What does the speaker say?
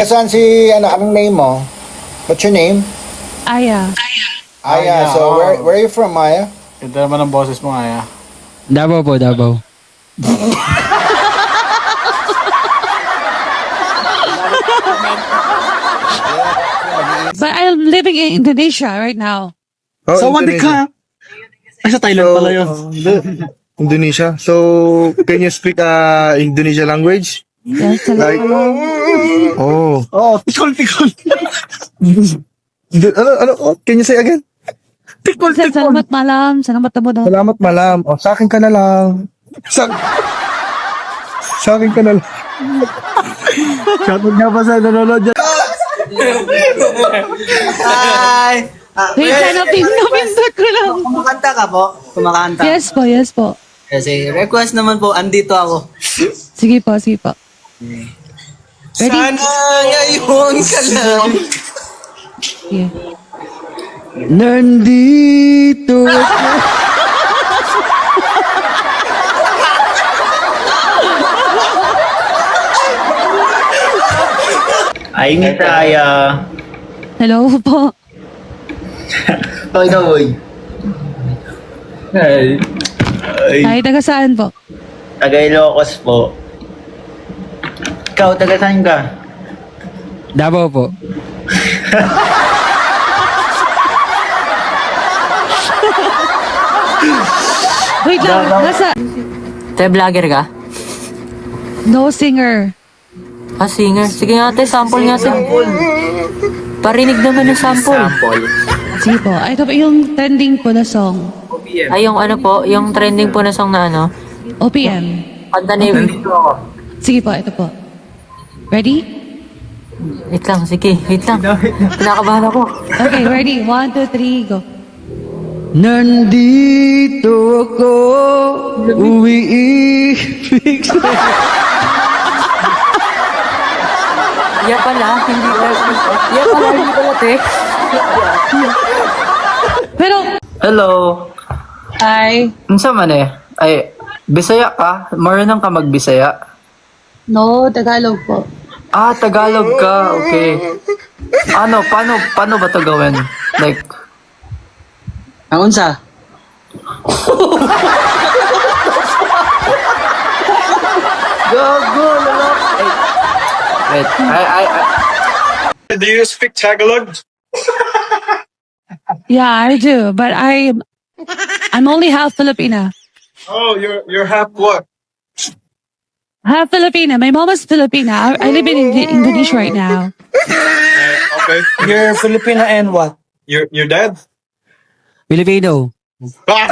Saan si, anong name mo? What's your name? Aya. Aya. So, where are you from, Aya? Ito naman ang boses mo, Aya. Davao po, Davao. But I'm living in Indonesia right now. Oh, So, what the Indonesia. ka? Ay, sa Thailand pala yun. Indonesia. So, can you speak Indonesia language? Yes, Like, oh. Oh, tikol. Can you say again? Tikol. Salamat malam. Salamat tamo daw. Salamat malam. Oh, sa akin ka na lang. Sa akin ka na lang. Shoutout nga pa sa nanonood dyan. Hi! Wait, sana pinapindot ko lang. Kumakanta ka po? Kumakanta? Yes po. Kasi request naman po, andito ako. Sige po. Ready? Sana ngayon ka lang. Yeah. Nandito ako. Ay, ni Taya. Hello po. Ay, boy. Ay. Ay, taga saan po? Taga Ilocos po. Ikaw, taga saan ka? Davao po. Wait lang, nasa... Te, vlogger ka? No singer. Ah, singer. Sige nga, te, sample nga, te. Parinig naman ng sample. Sample. Sige po. Ay, ito po yung trending po na song. Ay, yung ano po, yung trending po na song na ano. OPM. Kanta ni... Sige po, ito po. Ready? Wait lang, sige, wait lang. Pinakabahan ako. Okay, ready? 1, 2, 3, go. Nandito ako. Umiibig sa'yo. Yan pala, hindi pala. Yan pala, hindi pala, te. Pero, Hello. hi. Unsa man eh? Ay, Bisaya ka? Marunong ka magbisaya? No, Tagalog po. Ah, Tagalog ka. Okay. Ano, paano ba to gawin? Like, Ang unsa? gago, lalaki. Wait, Do you speak Tagalog? Yeah, I do, but I'm only half Filipina. Oh, you're half what? Half Filipina. My mom is Filipina. I live in Indonesia right now. Okay. You're Filipina and what? Your dad? Filipino. Ah!